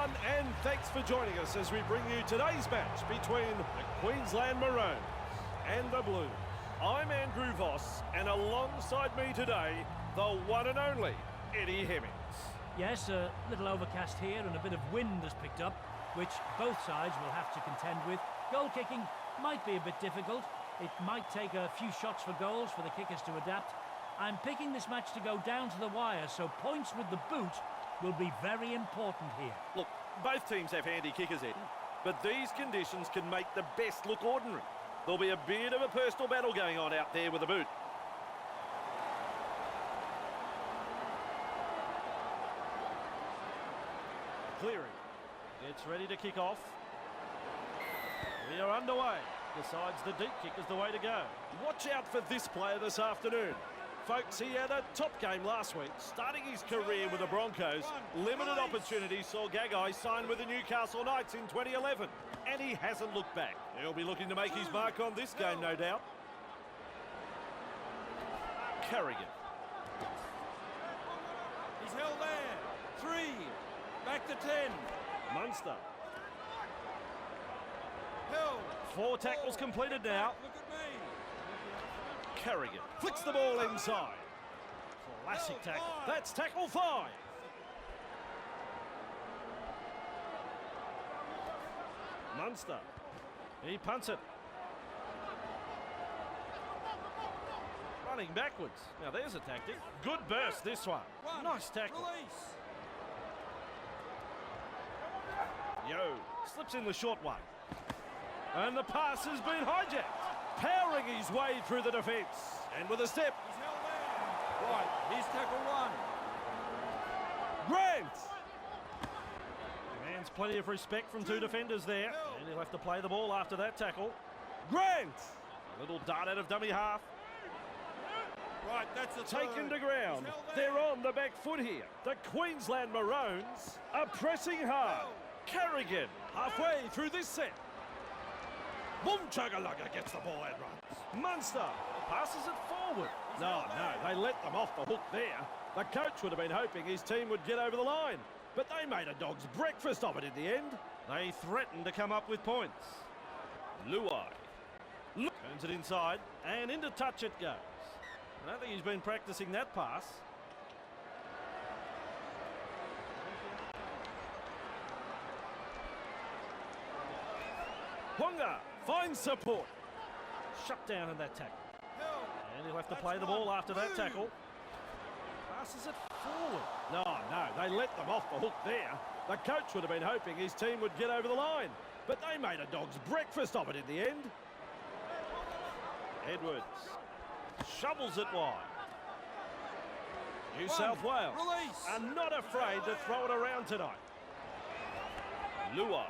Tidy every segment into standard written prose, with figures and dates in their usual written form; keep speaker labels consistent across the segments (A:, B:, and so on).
A: everyone, and thanks for joining us as we bring you today's match between the Queensland Maroons and the Blues. I'm Andrew Voss, and alongside me today, the one and only Eddie Hemmings.
B: Yes, a little overcast here and a bit of wind has picked up, which both sides will have to contend with. Goal kicking might be a bit difficult. It might take a few shots for goals for the kickers to adapt. I'm picking this match to go down to the wire, so points with the boot will be very important here.
A: Look, both teams have handy kickers, Eddie, but these conditions can make the best look ordinary. There'll be a bit of a personal battle going on out there with the boot. Cleary gets ready to kick off. We are underway. Decides the deep kick is the way to go. Watch out for this player this afternoon. Folks, he had a top game last week, starting his career with the Broncos. Limited opportunity saw Gagai sign with the Newcastle Knights in 2011, and he hasn't looked back. He'll be looking to make his mark on this game, no doubt. Carrigan.
C: He's held there. 3. Back to 10.
A: Munster.
C: Held.
A: 4 tackles completed now.
C: Look at me.
A: Carrigan flicks the ball inside. Classic tackle. That's tackle 5. Munster. He punts it. Running backwards. Now there's a tactic. Good burst this one. Nice tackle.
C: Release.
A: Yo slips in the short one. And the pass has been hijacked. Powering his way through the defence. And with a step.
C: He's held there. Right, here's tackle 1.
A: Grant! Demands plenty of respect from 2 defenders there. And he'll have to play the ball after that tackle. Grant! A little dart out of dummy half.
C: Right, that's a
A: Taken to ground. They're on the back foot here. The Queensland Maroons are pressing hard. Carrigan halfway through this set. Boom chugga-lugga gets the ball and runs. Munster passes it forward. No, they let them off the hook there. The coach would have been hoping his team would get over the line, but they made a dog's breakfast of it in the end. They threatened to come up with points. Luai turns it inside, and into touch it goes. I don't think he's been practicing that pass. Ponga finds support. Shut down in that tackle. And he'll have to play the ball after that tackle. Passes it forward. No, they let them off the hook there. The coach would have been hoping his team would get over the line, but they made a dog's breakfast of it in the end. Edwards shovels it wide. New South Wales are not afraid to throw it around tonight. Luai.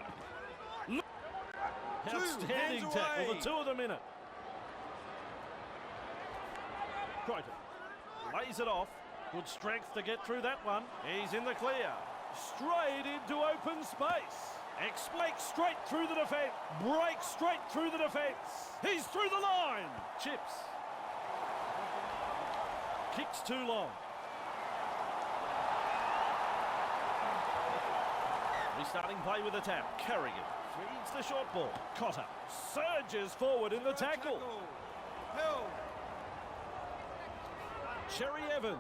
A: Outstanding tackle, the 2 of them in it. Crichton lays it off. Good strength to get through that one. He's in the clear. Straight into open space. Breaks straight through the defence. Breaks straight through the defence. He's through the line. Chips. Kicks too long. Restarting play with a tap. Carrigan feeds the short ball. Cotter surges forward in the tackle.
C: Held.
A: Cherry Evans.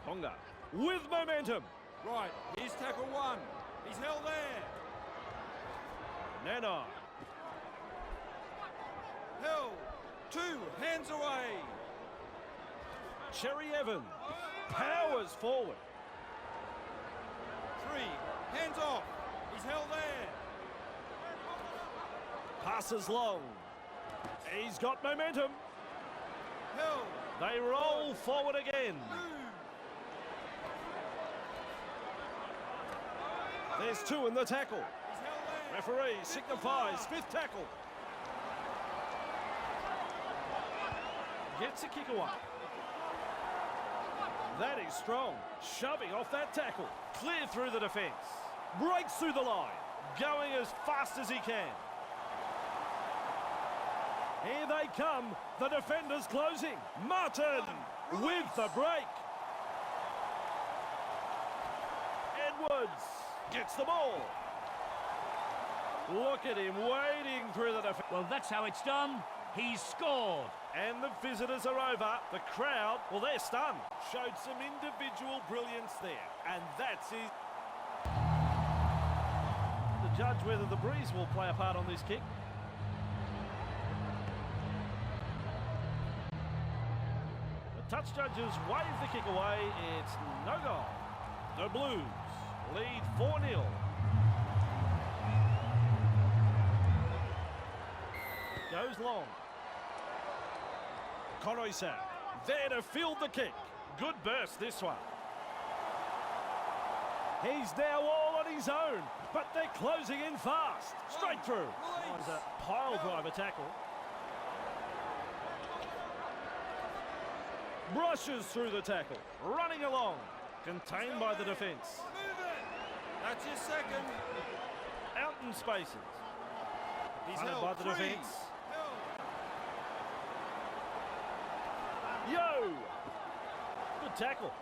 A: Ponga with momentum.
C: Right, here's tackle 1. He's held there.
A: Nanai.
C: Held. 2, hands away.
A: Cherry Evans powers forward.
C: 3, hands off. He's held there.
A: Passes long. He's got momentum.
C: Held.
A: They roll forward again. There's 2 in the tackle.
C: He's held there.
A: Referee signifies 5th tackle. Gets a kick away. That is strong. Shoving off that tackle. Clear through the defence. Breaks through the line. Going as fast as he can. Here they come. The defenders closing. Martin with the break. Edwards Gets the ball. Look at him wading through the defence.
B: Well, that's how it's done. He's scored.
A: And the visitors are over. The crowd, well, they're stunned. Showed some individual brilliance there. And that's his... To judge whether the breeze will play a part on this kick. The touch judges wave the kick away. It's no goal. The Blues lead 4-0. Goes long. Koroisau there to field the kick. Good burst this one. He's now all on his own, but they're closing in fast. Straight through. Finds a pile driver tackle. Brushes through the tackle. Running along. Contained by the defence.
C: Move it. That's your second.
A: Out in spaces.
C: He's
A: Hunted
C: held.
A: by the
C: Three.
A: defence.
C: Held.
A: Yo! Good tackle.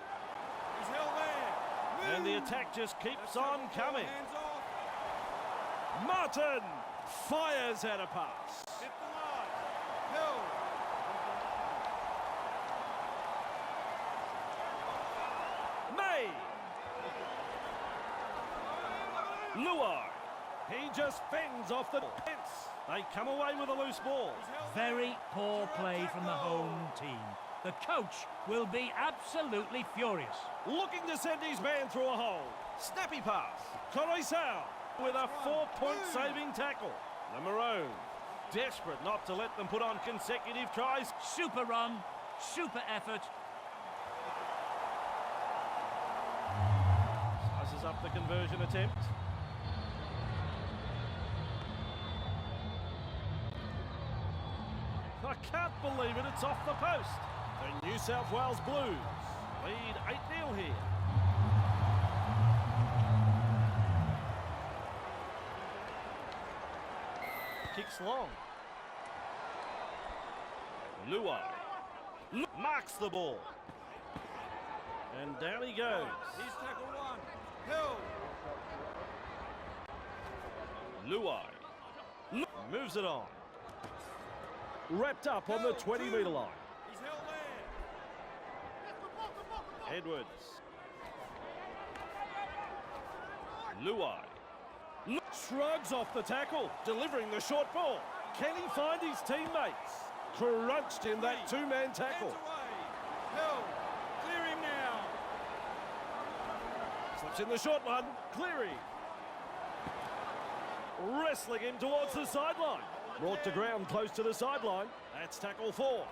C: He's held there.
A: And the
C: Move.
A: attack just keeps
C: That's
A: on
C: second.
A: coming.
C: Hands off.
A: Martin fires out a pass.
C: Hit the line. Held.
A: May. Luai. He just fends off the fence. They come away with a loose ball.
B: Very poor play from the home team. The coach will be absolutely furious.
A: Looking to send his man through a hole. Snappy pass. Koroisau with a 4-point saving tackle. The Maroons desperate not to let them put on consecutive tries.
B: Super run, super effort.
A: Slices up the conversion attempt. I can't believe it, it's off the post. The New South Wales Blues lead 8-0 here. Kicks long. Luai marks the ball. And down he goes.
C: He's tackle one. Held.
A: Luai moves it on. Wrapped up on the 20-metre line.
C: He's held there.
A: Edwards. Luai shrugs off the tackle, delivering the short ball. Can he find his teammates? Crunched in that two-man tackle.
C: Hands away. Held. Clear him now.
A: Slips in the short one. Cleary. Wrestling him towards the sideline. Brought to ground close to the sideline. That's tackle 4.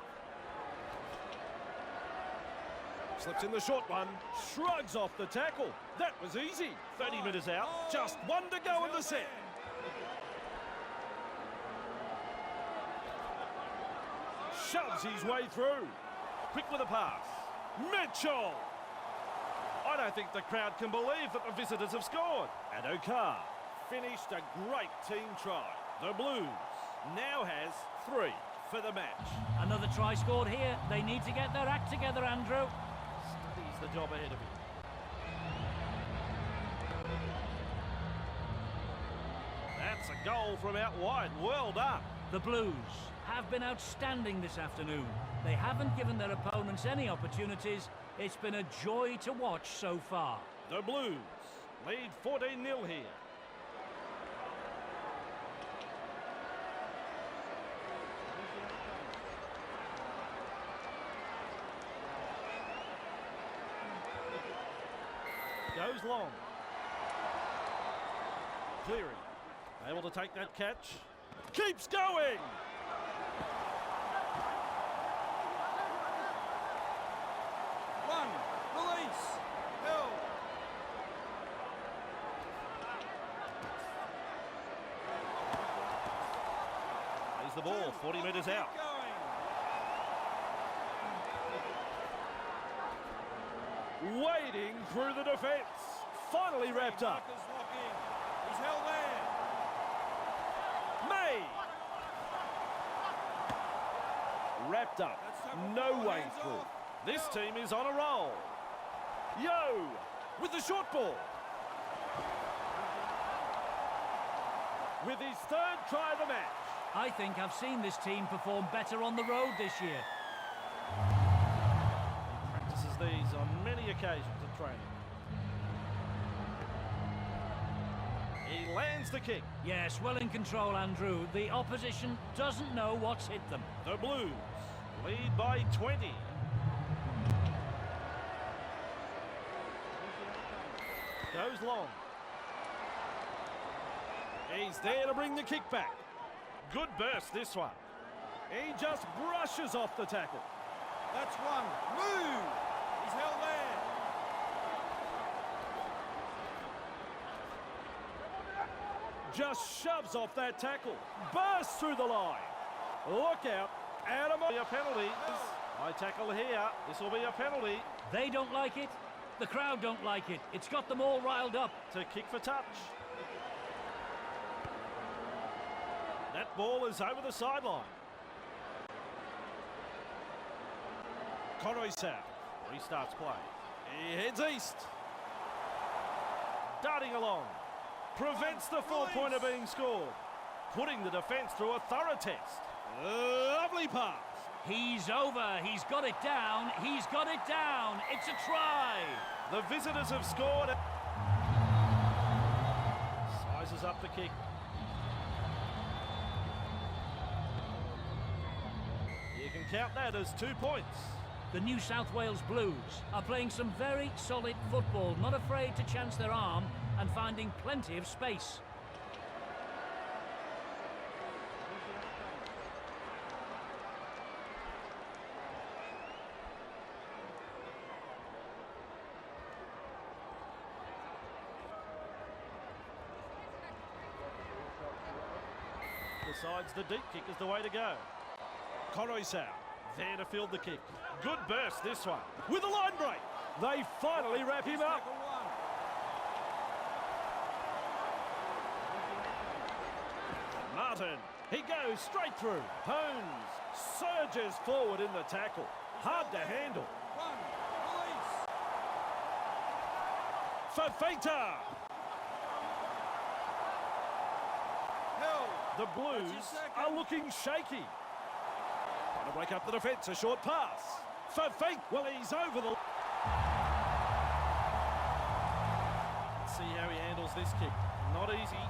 A: Slips in the short one. Shrugs off the tackle. That was easy. 30 metres out. Just one to go in the set. Shoves his way through. Quick with a pass. Mitchell. I don't think the crowd can believe that the visitors have scored. And Okar finished a great team try. The Blues now has 3 for the match.
B: Another try scored here. They need to get their act together, Andrew.
A: Studies the job ahead of him. That's a goal from out wide. Well done.
B: The Blues have been outstanding this afternoon. They haven't given their opponents any opportunities. It's been a joy to watch so far.
A: The Blues lead 14-0 here. Goes long. Cleary able to take that catch. Keeps going.
C: One. Release. Held.
A: Plays the ball 40 metres out.
C: Keep going.
A: Wading through the defence. Finally wrapped up.
C: Marcus lock in. He's held there.
A: May. Wrapped up. No way through. This team is on a roll. Yo with the short ball. with his third try of the match.
B: I think I've seen this team perform better on the road this year.
A: He practices these on many occasions at training. He lands the kick.
B: Yes, well in control, Andrew. The opposition doesn't know what's hit them.
A: The Blues lead by 20. Goes long. He's there to bring the kick back. Good burst, this one. He just brushes off the tackle.
C: That's one. Move! He's held there.
A: Just shoves off that tackle. Bursts through the line. Look out. Out of a penalty. High tackle here. This will be a penalty.
B: They don't like it. The crowd don't like it. It's got them all riled up.
A: To kick for touch. That ball is over the sideline. Conroy South restarts play. He heads east. Darting along. Prevents the 4-pointer being scored. Putting the defence through a thorough test. Lovely pass.
B: He's over. He's got it down. He's got it down. It's a try.
A: The visitors have scored. Sizes up the kick. You can count that as 2 points.
B: The New South Wales Blues are playing some very solid football, not afraid to chance their arm and finding plenty of space.
A: Decides the deep kick is the way to go. Conroy South there to field the kick. Good burst, this one. With a line break. They finally wrap him up.
C: Tackle one.
A: Martin, he goes straight through. Hones surges forward in the tackle. Hard to handle.
C: One. Release.
A: Fafita.
C: Held.
A: The Blues
C: That's his second.
A: are looking shaky. Trying to break up the defence, a short pass. Fafita, well, he's over the... Let's see how he handles this kick. Not easy.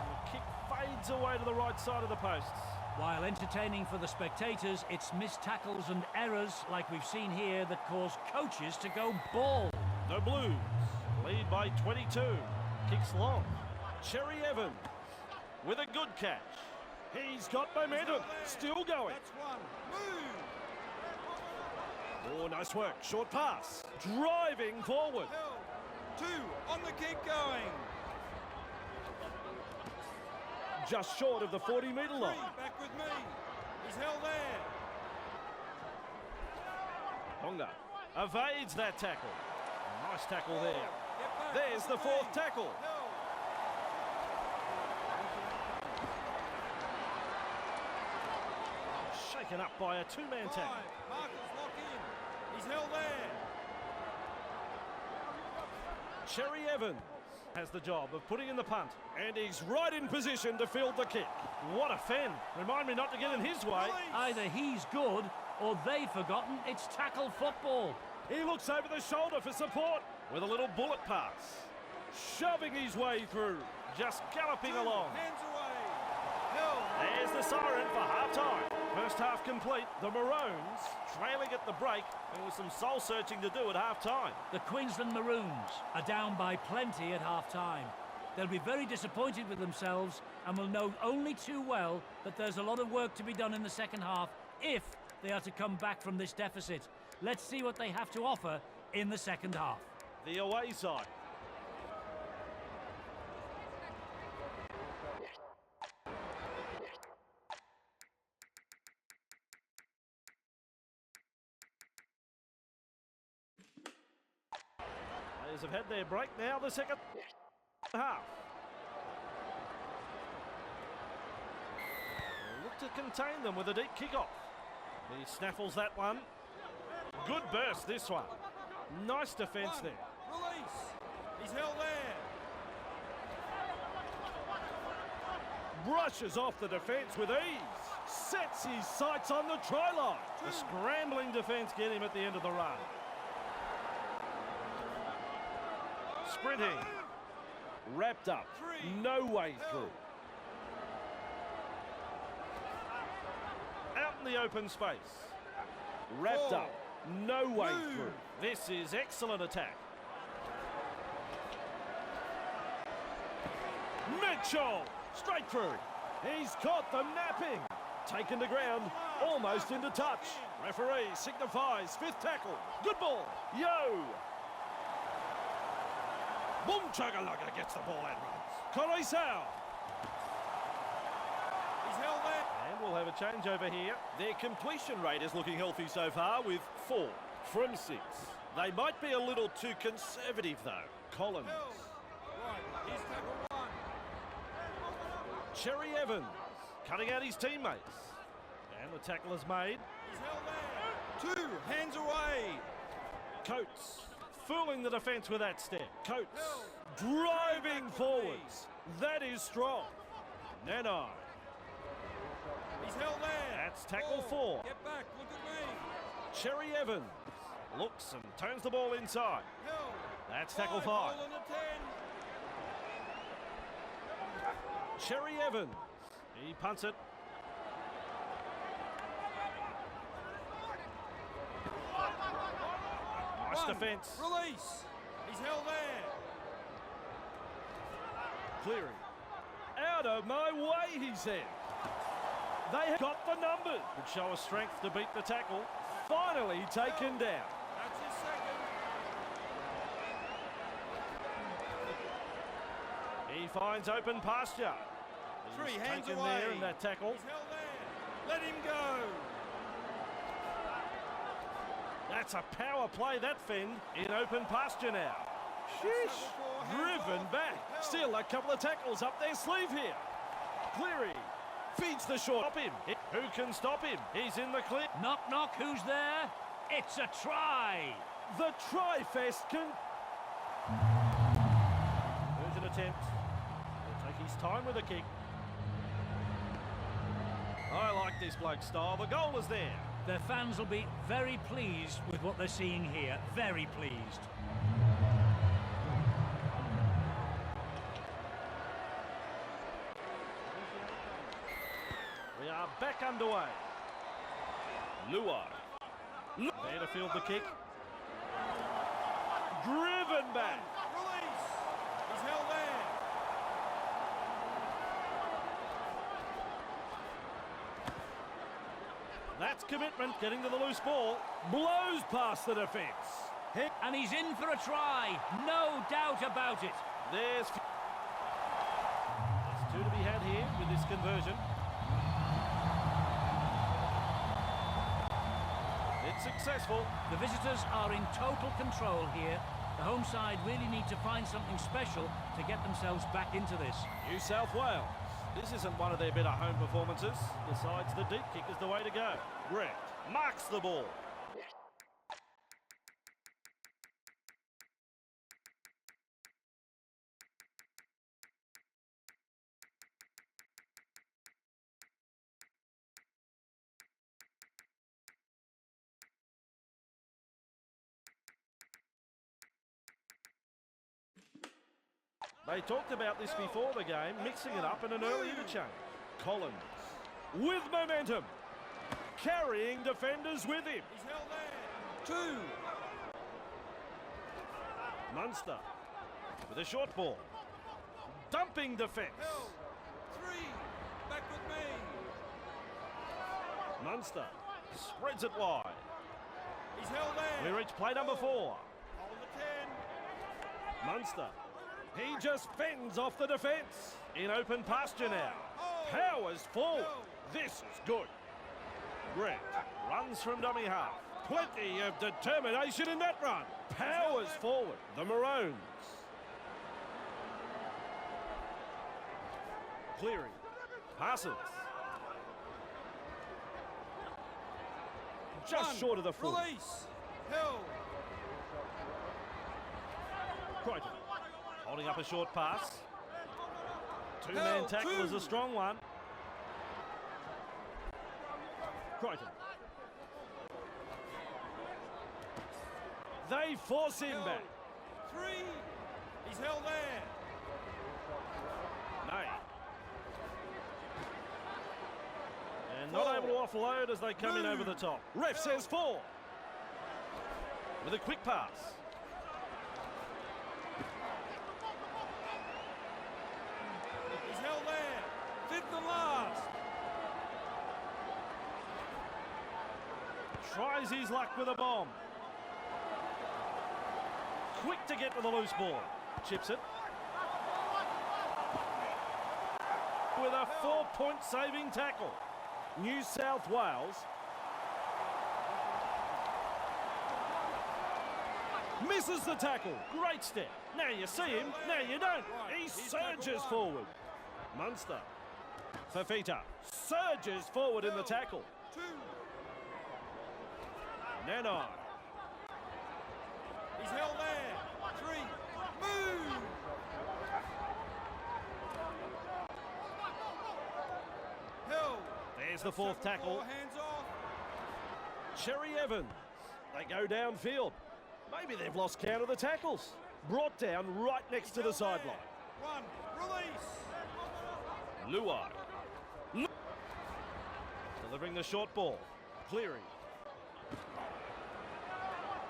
A: The kick fades away to the right side of the posts.
B: While entertaining for the spectators, it's missed tackles and errors like we've seen here that cause coaches to go bald.
A: The Blues lead by 22. Kicks long. Cherry Evans with a good catch. He's got momentum. Still going.
C: That's one. Move.
A: Oh, nice work. Short pass. Driving forward.
C: Held. Two. On the kick going.
A: Just short of the 40-metre line.
C: Three. Back with me. He's held there.
A: Bonga evades that tackle. Nice tackle there.
C: Get back.
A: There's the fourth tackle.
C: Held.
A: Shaken up by a two-man tackle.
C: Five. Marcus, lock in. He's held there.
A: Cherry Evans has the job of putting in the punt. And he's right in position to field the kick. What a fend. Remind me not to get in his way.
B: Either he's good or they've forgotten it's tackle football.
A: He looks over the shoulder for support with a little bullet pass. Shoving his way through. Just galloping along.
C: Hands away. Held.
A: There's the siren for half-time. First half complete. The Maroons trailing at the break and with some soul-searching to do at half-time.
B: The Queensland Maroons are down by plenty at half-time. They'll be very disappointed with themselves and will know only too well that there's a lot of work to be done in the second half if they are to come back from this deficit. Let's see what they have to offer in the second half.
A: The away side. Players have had their break now, the second half. They'll look to contain them with a deep kick-off. He snaffles that one. Good burst, this one. Nice defence
C: One.
A: there.
C: Release. He's held there.
A: Brushes off the defence with ease. Sets his sights on the try line. The scrambling defence get him at the end of the run. Sprinting. Wrapped up. No way through. Out in the open space. Wrapped up. No way through. This is excellent attack. Mitchell. Straight through. He's caught the napping. Taken to ground. Almost into touch. Referee signifies fifth tackle. Good ball. Yo. Boom Chugalaga gets the ball and runs. Coruscant.
C: He's held there.
A: And we'll have a change over here. Their completion rate is looking healthy so far with 4 from 6. They might be a little too conservative though. Collins.
C: Held. Right. He's tackle 1.
A: Cherry Evans cutting out his teammates. And the tackle is made.
C: He's held there. 2 hands away.
A: Coates fooling the defence with that step. Coates driving forwards. That is strong. Nanai.
C: He's held there.
A: That's tackle 4.
C: Get back. Look at me.
A: Cherry Evans looks and turns the ball inside.
C: Held.
A: That's tackle 5.
C: Hold on to 10.
A: Cherry Evans. He punts it. Nice
C: 1.
A: defence.
C: Release. He's held there.
A: Cleary. Out of my way, he said. They have got the numbers. Would show a strength to beat the tackle. Finally taken down.
C: That's his second.
A: He finds open pasture.
C: 3
A: He's
C: hands
A: taken
C: away.
A: there in that tackle.
C: He's held there. Let him go.
A: That's a power play, that Finn, in open pasture now. Sheesh. Driven back. Still a couple of tackles up their sleeve here. Cleary feeds the short. Stop him. Who can stop him? He's in the clear.
B: Knock, knock, who's there? It's a try!
A: The try-fest can... There's an attempt. He'll take his time with the kick. I like this bloke's style. The goal is there.
B: Their fans will be very pleased with what they're seeing here. Very pleased.
A: We are back underway. Luai. There to field the kick. Driven back.
C: Release. He's held there.
A: That's commitment, getting to the loose ball. Blows past the defence.
B: And he's in for a try. No doubt about it.
A: There's 2 to be had here with this conversion. It's successful.
B: The visitors are in total control here. The home side really need to find something special to get themselves back into this.
A: New South Wales. This isn't one of their better home performances. Decides the deep kick is the way to go. Grant marks the ball. They talked about this before the game, mixing it up in an early interchange. Collins with momentum, carrying defenders with him.
C: He's held there. 2.
A: Munster with a short ball, dumping defence.
C: Held. 3. Back with me.
A: Munster spreads it wide.
C: He's held there.
A: We reach play number 4.
C: Hold the 10.
A: Munster. He just fends off the defence. In open pasture now. Powers forward. This is good. Grant runs from dummy half. Plenty of determination in that run. Powers forward. The Maroons. Cleary. Passes. Just
C: 1.
A: short of the foot.
C: Release. Held.
A: Crichton holding up a short pass. Two-man tackle is a strong one. Crichton. They force him back.
C: 3. He's held there.
A: Nay. And not able to offload as they come in over the top. Ref says 4. With a quick pass.
C: He's held there. 5th and last.
A: Tries his luck with a bomb. Quick to get to the loose ball. Chips it. With a 4-point saving tackle. New South Wales. Misses the tackle. Great step. Now you see him, now you don't. He surges forward. Munster. Fafita surges forward in the tackle.
C: 2.
A: Nanai.
C: He's held there. 3. Move. Held.
A: There's the 4th tackle.
C: Hands off.
A: Cherry Evans. They go downfield. Maybe they've lost count of the tackles. Brought down right next to the sideline.
C: 1. Release.
A: Luai. Delivering the short ball. Cleary.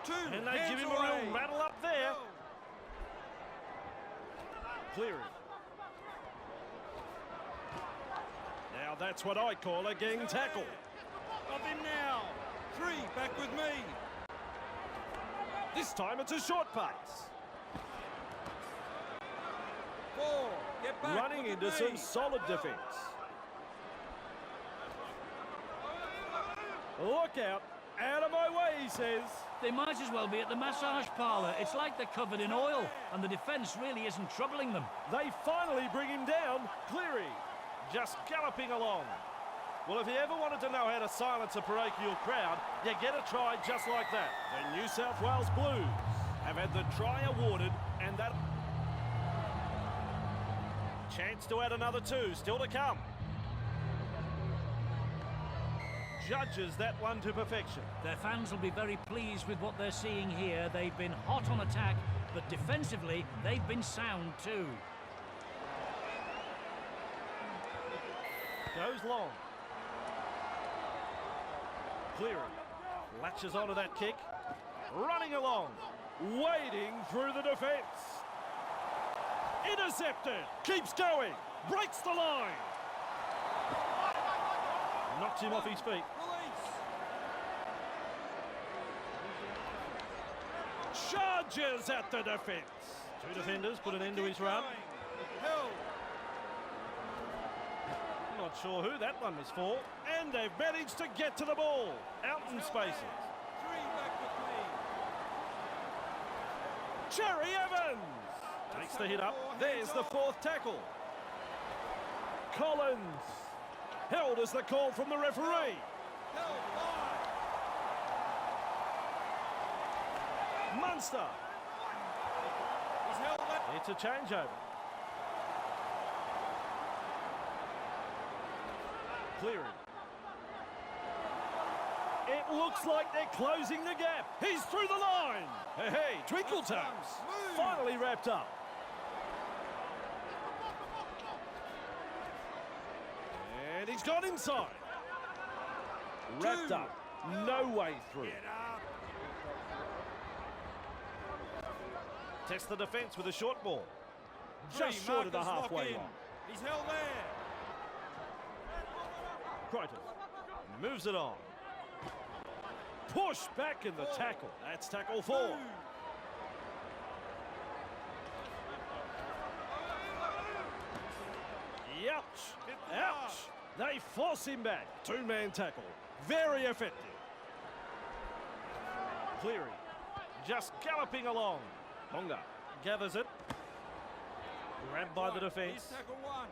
C: 2.
A: And they
C: hands
A: give him
C: away.
A: a real rattle up there.
C: Go.
A: Cleary. Now that's what I call a gang tackle.
C: Of him now. 3. Back with me.
A: This time it's a short pass.
C: 4. Get back.
A: Running
C: look
A: into
C: at
A: some
C: me.
A: solid defence. Look out. Out of my way, he says.
B: They might as well be at the massage parlour. It's like they're covered in oil, and the defence really isn't troubling them.
A: They finally bring him down. Cleary just galloping along. Well, if you ever wanted to know how to silence a parochial crowd, you get a try just like that. The New South Wales Blues have had the try awarded, and that chance to add another 2 still to come. Judges that one to perfection.
B: Their fans will be very pleased with what they're seeing here. They've been hot on attack, but defensively, they've been sound too.
A: Goes long. Cleary latches onto that kick. Running along. Wading through the defence. Intercepted. Keeps going. Breaks the line. Knocks him off his feet.
C: Release.
A: Charges at the defence. 2 defenders put an end to his run.
C: Held.
A: Not sure who that one was for. And they've managed to get to the ball. Out in spaces.
C: 3. Back with me.
A: Cherry Evans takes the hit up. There's the 4th tackle. Collins held as the call from the referee.
C: Held. 5.
A: Munster.
C: He's held there.
A: It's a changeover. Cleary. It looks like they're closing the gap. He's through the line. Hey, Twinkle Toes finally wrapped up. And he's gone inside. Wrapped up. No way through.
C: Get up.
A: Test the defence with a short ball.
C: 3.
A: Just short of the
C: Marcus
A: halfway
C: lock in.
A: line.
C: He's held there.
A: Crichton moves it on. Push back in the tackle. That's tackle 4.
C: Move.
A: Ouch! Ouch! They force him back. 2-man tackle. Very effective. Cleary just galloping along. Bonga gathers it. Grabbed by the defence.
C: He's tackle 1.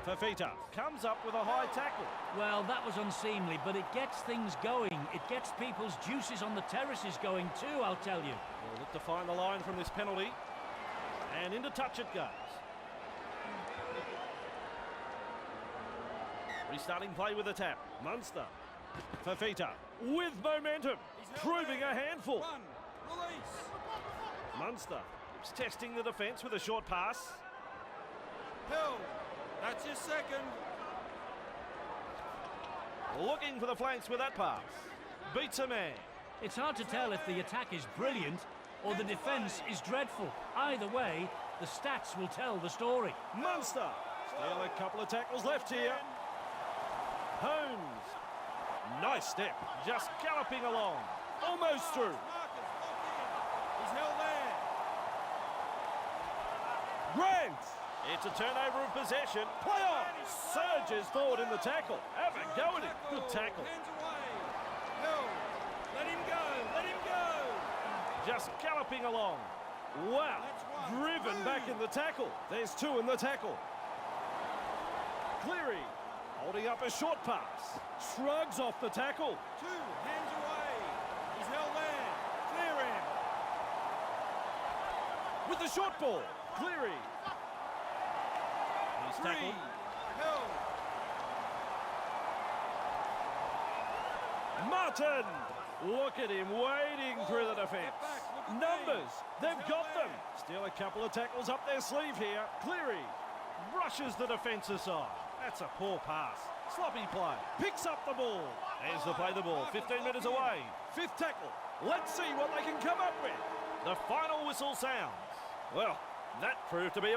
A: Fafita comes up with a high tackle.
B: Well, that was unseemly, but it gets things going. It gets people's juices on the terraces going too, I'll tell you.
A: Will look to find the line from this penalty. And into touch it goes. Restarting play with a tap. Munster. Fafita with momentum. Proving a handful.
C: One. Release.
A: Munster keeps testing the defence with a short pass.
C: Hill. That's your second.
A: Looking for the flanks with that pass. Beats a man.
B: It's hard to tell if the attack is brilliant or the defence is dreadful. Either way, the stats will tell the story.
A: Munster. Still a couple of tackles left here. Holmes. Nice step. Just galloping along. Almost through.
C: Marcus, lock in. He's held there.
A: Grant. It's a turnover of possession. Play on. Surges forward in the tackle. Have a go at it. Good tackle.
C: Hands away. Hill. Let him go. Let him go.
A: Just galloping along. Wow. Driven back in the tackle. There's two in the tackle. Cleary. Holding up a short pass. Shrugs off the tackle.
C: 2 hands away. He's held there. Clear him.
A: With the short ball. Cleary. He's
C: 3.
A: tackled.
C: Hill.
A: Martin. Look at him wading through the defence. Numbers. They've got them. Still a couple of tackles up their sleeve here. Cleary. Brushes the defence aside. That's a poor pass. Sloppy play. Picks up the ball. There's the play the ball. 15 metres away. 5th tackle. Let's see what they can come up with. The final whistle sounds. Well, that proved to be